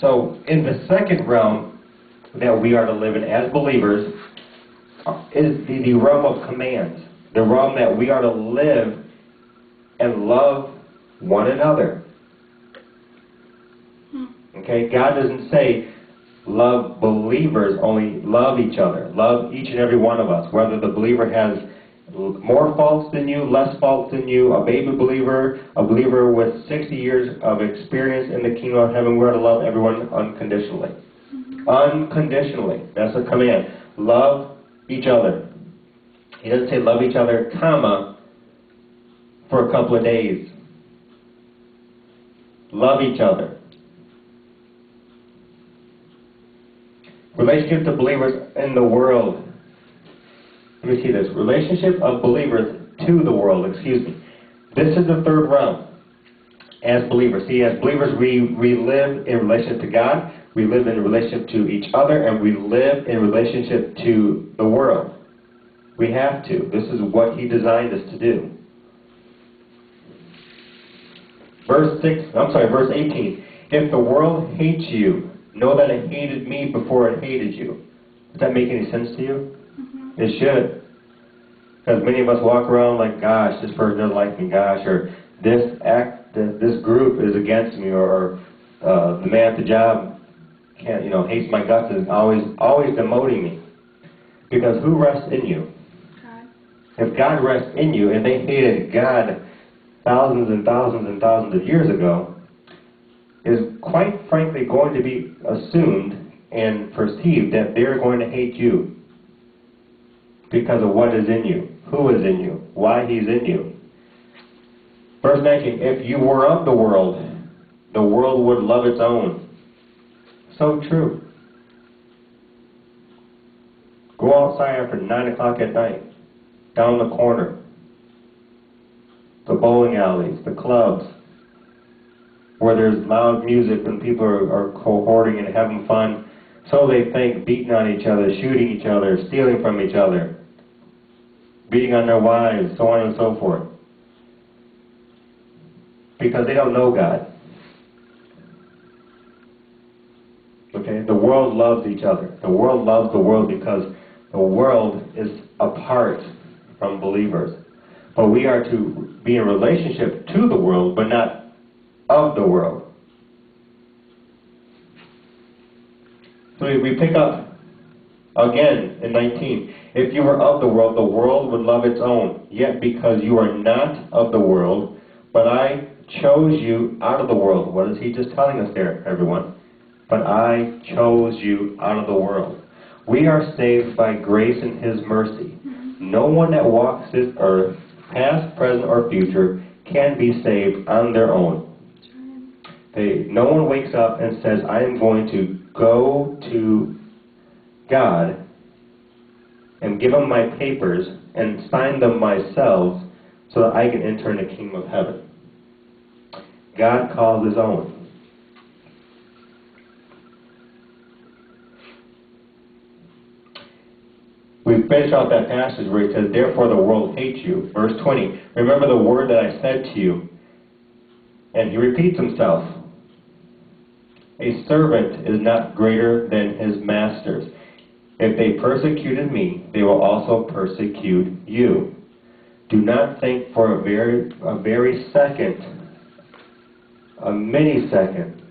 So in the second realm that we are to live in as believers is the realm of commands. The realm that we are to live and love one another. Okay? God doesn't say love believers, only love each other. Love each and every one of us. Whether the believer has more faults than you, less faults than you, a baby believer, a believer with 60 years of experience in the kingdom of heaven, we're to love everyone unconditionally. Unconditionally. That's a command. Love each other. He doesn't say love each other, comma, for a couple of days. Love each other. Relationship to believers in the world. Let me see this. Relationship of believers to the world, excuse me. This is the third realm. As believers. See, as believers we live in relationship to God, we live in relationship to each other, and we live in relationship to the world. We have to. This is what He designed us to do. Verse 18. If the world hates you, know that it hated me before it hated you. Does that make any sense to you? It should. Because many of us walk around like, gosh, this person doesn't like me, gosh, or this group is against me, or the man at the job hates my guts, is always demoting me. Because who rests in you? God. If God rests in you, and they hated God thousands and thousands and thousands of years ago, is quite frankly going to be assumed and perceived that they're going to hate you because of what is in you, who is in you, why He's in you. Verse 19, if you were of the world would love its own. So true. Go outside after 9 o'clock at night, down the corner, the bowling alleys, the clubs, where there's loud music and people are cohorting and having fun, so they think, beating on each other, shooting each other, stealing from each other, beating on their wives, so on and so forth. Because they don't know God. Okay? The world loves each other. The world loves the world because the world is apart from believers. But we are to be in relationship to the world, but not of the world. So we pick up again in 19. If you were of the world would love its own. Yet because you are not of the world, but I chose you out of the world. What is he just telling us there, everyone? But I chose you out of the world. We are saved by grace and His mercy. No one that walks this earth, past, present, or future, can be saved on their own. No one wakes up and says, I am going to go to God and give Him my papers and sign them myself so that I can enter in the kingdom of heaven. God calls His own. We finish off that passage where He says, therefore the world hates you. Verse 20, remember the word that I said to you. And He repeats Himself. A servant is not greater than his masters. If they persecuted me, they will also persecute you. Do not think for a very second, a millisecond,